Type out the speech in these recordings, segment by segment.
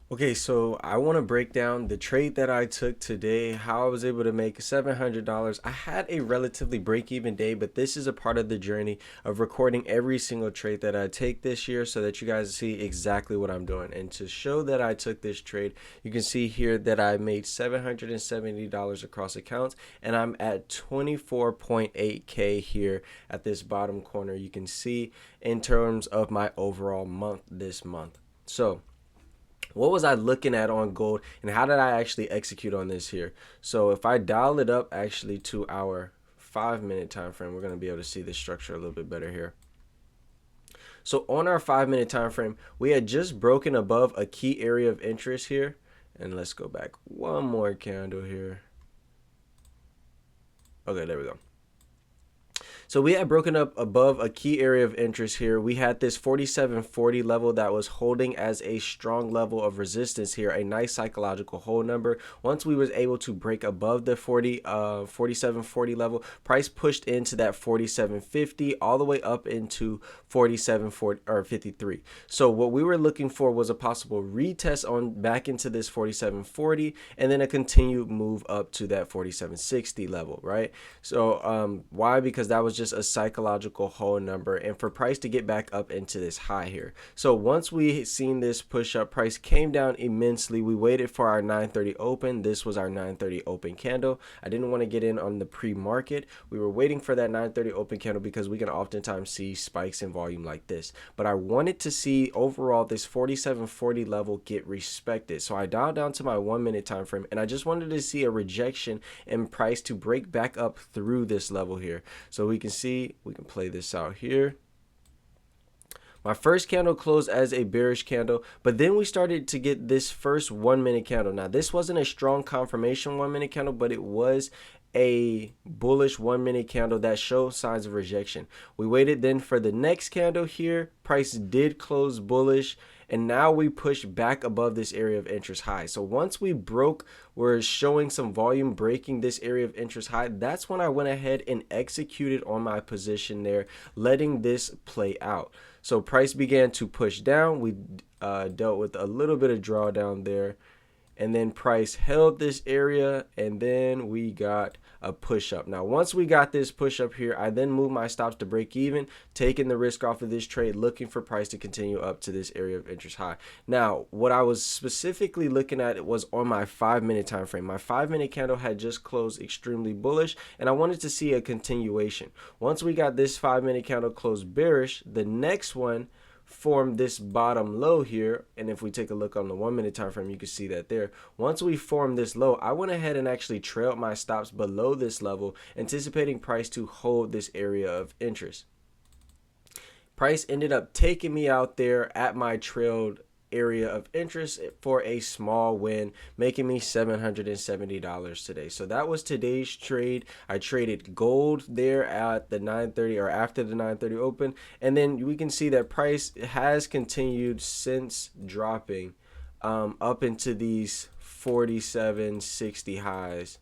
Okay, so I want to break down the trade that I took today, how I was able to make $700. I had a relatively break-even day, but this is a part of the journey of recording every single trade that I take this year so that you guys see exactly what I'm doing. And to show that I took this trade, you can see here that I made $770 across accounts, and I'm at 24.8K here at this bottom corner. You can see in terms of my overall month this month. So, what was I looking at on gold and how did I actually execute on this here? So if I dial it up actually to our 5 minute time frame, we're going to be able to see this structure a little bit better here. So on our 5 minute time frame, we had just broken above a key area of interest here. And let's go back one more candle here. Okay, there we go. So we had broken up above a key area of interest here. We had this 4740 level that was holding as a strong level of resistance here, a nice psychological hold number. Once we was able to break above the 4740 level, price pushed into that 4750 all the way up into 4740 or 53. So what we were looking for was a possible retest on back into this 4740 and then a continued move up to that 4760 level, right? So why? Because that was just a psychological hold number and for price to get back up into this high here. So once we seen this push up, price came down immensely. We waited for our 930 open. This was our 930 open candle. I didn't want to get in on the pre-market. We were waiting for that 930 open candle because we can oftentimes see spikes in volume like this. But I wanted to see overall this 4740 level get respected. So I dialed down to my 1 minute time frame and I just wanted to see a rejection in price to break back up through this level here. So we can see, we can play this out here. My first candle closed as a bearish candle, but then we started to get this first 1 minute candle. Now, this wasn't a strong confirmation 1 minute candle, but it was a bullish 1 minute candle that showed signs of rejection. We waited then for the next candle here. Price did close bullish. And now we push back above this area of interest high. So once we broke, we're showing some volume breaking this area of interest high. That's when I went ahead and executed on my position there, letting this play out. So price began to push down. We dealt with a little bit of drawdown there. And then price held this area and then we got a push up. Now, once we got this push up here, I then moved my stops to break even, taking the risk off of this trade, looking for price to continue up to this area of interest high. Now, what I was specifically looking at was on my 5 minute time frame. My 5 minute candle had just closed extremely bullish and I wanted to see a continuation. Once we got this 5 minute candle closed bearish, the next one formed this bottom low here, and if we take a look on the 1 minute time frame, you can see that there. Once we formed this low, I went ahead and actually trailed my stops below this level, anticipating price to hold this area of interest. Price ended up taking me out there at my trailed area of interest for a small win, making me $770 today. So that was today's trade. I traded gold there at the 930 or after the 930 open, and then we can see that price has continued since dropping up into these 4760 highs.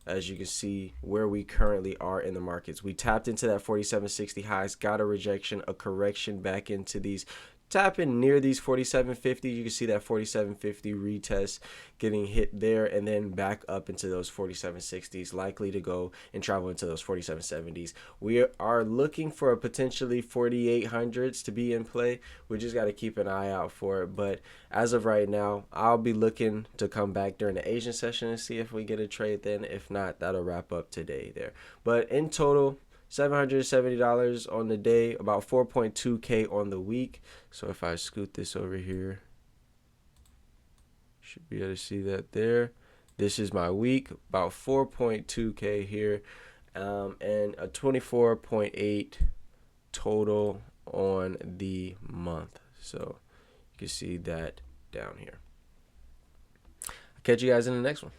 As you can see where we currently are in the markets, we tapped into that 4760 highs, got a rejection, a correction back into these, tapping near these 4750. You can see that 4750 retest getting hit there and then back up into those 4760s, likely to go and travel into those 4770s. We are looking for a potentially 4800s to be in play. We just got to keep an eye out for it, but as of right now, I'll be looking to come back during the Asian session and see if we get a trade then. If not, that'll wrap up today there. But in total, $770 on the day, about 4.2K on the week. So if I scoot this over here, should be able to see that there. This is my week, about 4.2K here, and a 24.8 total on the month. So you can see that down here. I'll catch you guys in the next one.